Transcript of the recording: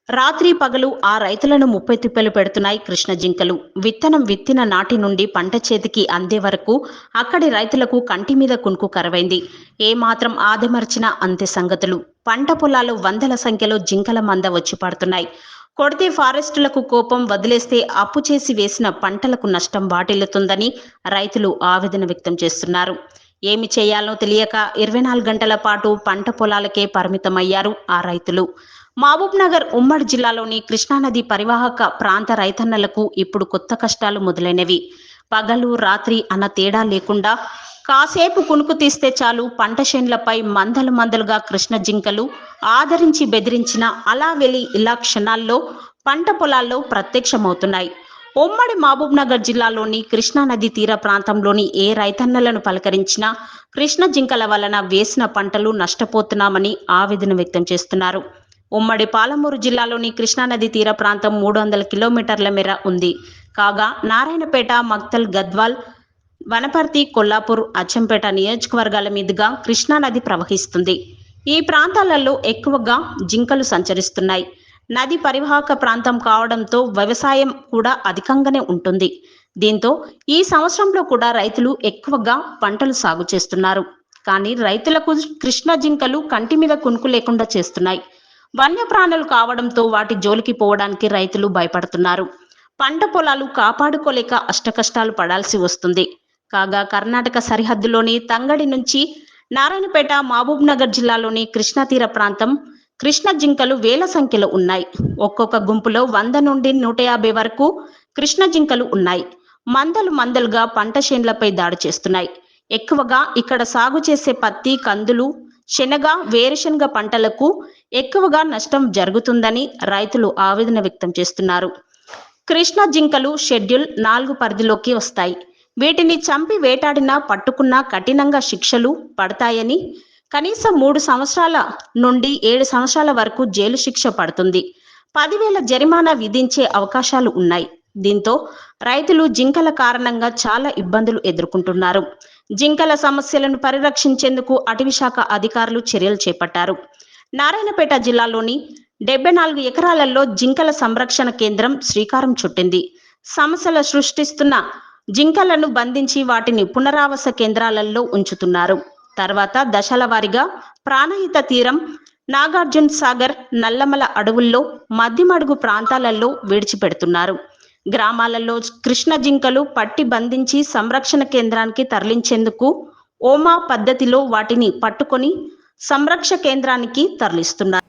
రాత్రి పగలు ఆ రైతులను ముప్పై తిప్పలు పెడుతున్నాయి కృష్ణ జింకలు. విత్తనం విత్తిన నాటి నుండి పంట చేతికి అందే వరకు అక్కడి రైతులకు కంటి మీద కునుకు కరవైంది. ఏమాత్రం ఆదమర్చినా అంతే సంగతులు. పంట పొలాలు వందల సంఖ్యలో జింకల మంద వచ్చి పడుతున్నాయి. కొడితే ఫారెస్టులకు కోపం, వదిలేస్తే అప్పు చేసి వేసిన పంటలకు నష్టం వాటిల్లుతుందని రైతులు ఆవేదన వ్యక్తం చేస్తున్నారు. ఏమి చేయాలో తెలియక 24 గంటల పాటు పంట పొలాలకే పరిమితమయ్యారు ఆ రైతులు. మహబూబ్ నగర్ ఉమ్మడి జిల్లాలోని కృష్ణానది పరివాహక ప్రాంత రైతన్నలకు ఇప్పుడు కొత్త కష్టాలు మొదలైనవి. పగలు రాత్రి అన్న తేడా లేకుండా కాసేపు కునుకు తీస్తే చాలు పంట చేన్లపై మందలు మందలుగా కృష్ణ జింకలు ఆదరించి బెదిరించిన అలా వెళ్లి ఇలా క్షణాల్లో పంట పొలాల్లో ప్రత్యక్షమవుతున్నాయి. ఉమ్మడి మహబూబ్ నగర్ జిల్లాలోని కృష్ణానది తీర ప్రాంతంలోని ఏ రైతన్నలను పలకరించినా కృష్ణ జింకల వలన వేసిన పంటలు నష్టపోతున్నామని ఆవేదన వ్యక్తం చేస్తున్నారు. ఉమ్మడి పాలమూరు జిల్లాలోని కృష్ణానది తీర ప్రాంతం 300 కిలోమీటర్ల మేర ఉంది. కాగా నారాయణపేట, మక్తల్, గద్వాల్, వనపర్తి, కొల్లాపూర్, అచ్చంపేట నియోజకవర్గాల మీదుగా కృష్ణానది ప్రవహిస్తుంది. ఈ ప్రాంతాలలో ఎక్కువగా జింకలు సంచరిస్తున్నాయి. నది పరివాహక ప్రాంతం కావడంతో వ్యవసాయం కూడా అధికంగానే ఉంటుంది. దీంతో ఈ సంవత్సరంలో కూడా రైతులు ఎక్కువగా పంటలు సాగు చేస్తున్నారు. కానీ రైతులకు కృష్ణ జింకలు కంటి మీద కునుకు లేకుండా చేస్తున్నాయి. వన్యప్రాణులు కావడంతో వాటి జోలికి పోవడానికి రైతులు భయపడుతున్నారు. పంట పొలాలు కాపాడుకోలేక అష్టకష్టాలు పడాల్సి వస్తుంది. కాగా కర్ణాటక సరిహద్దులోని తంగడి నుంచి నారాయణపేట, మహబూబ్ నగర్ జిల్లాలోని కృష్ణా తీర ప్రాంతం కృష్ణ జింకలు వేల సంఖ్యలో ఉన్నాయి. ఒక్కొక్క గుంపులో 100 నుండి 150 వరకు కృష్ణ జింకలు ఉన్నాయి. మందలు మందలుగా పంట చేన్లపై దాడి చేస్తున్నాయి. ఎక్కువగా ఇక్కడ సాగు చేసే పత్తి, కందులు, శనగ, వేరుశనగ పంటలకు ఎక్కువగా నష్టం జరుగుతుందని రైతులు ఆవేదన వ్యక్తం చేస్తున్నారు. కృష్ణ జింకలు షెడ్యూల్ 4 పరిధిలోకి వస్తాయి. వీటిని చంపి వేటాడినా పట్టుకున్నా కఠినంగా శిక్షలు పడతాయని, కనీసం 3 సంవత్సరాల నుండి 7 సంవత్సరాల వరకు జైలు శిక్ష పడుతుంది. 10,000 జరిమానా విధించే అవకాశాలు ఉన్నాయి. దీంతో రైతులు జింకల కారణంగా చాలా ఇబ్బందులు ఎదుర్కొంటున్నారు. జింకల సమస్యలను పరిరక్షించేందుకు అటవీశాఖ అధికారులు చర్యలు చేపట్టారు. నారాయణపేట జిల్లాలోని 74 ఎకరాలలో జింకల సంరక్షణ కేంద్రం శ్రీకారం చుట్టింది. సమస్యలు సృష్టిస్తున్న జింకలను బంధించి వాటిని పునరావాస కేంద్రాలలో ఉంచుతున్నారు. తర్వాత దశల వారీగా ప్రాణహిత తీరం, నాగార్జున సాగర్, నల్లమల అడవుల్లో, మధ్యమడుగు ప్రాంతాలలో విడిచిపెడుతున్నారు. గ్రామాలలో కృష్ణ జింకలు పట్టి బంధించి సంరక్షణ కేంద్రానికి తరలించేందుకు ఓమా పద్ధతిలో వాటిని పట్టుకొని సంరక్షణ కేంద్రానికి తరలిస్తున్నారు.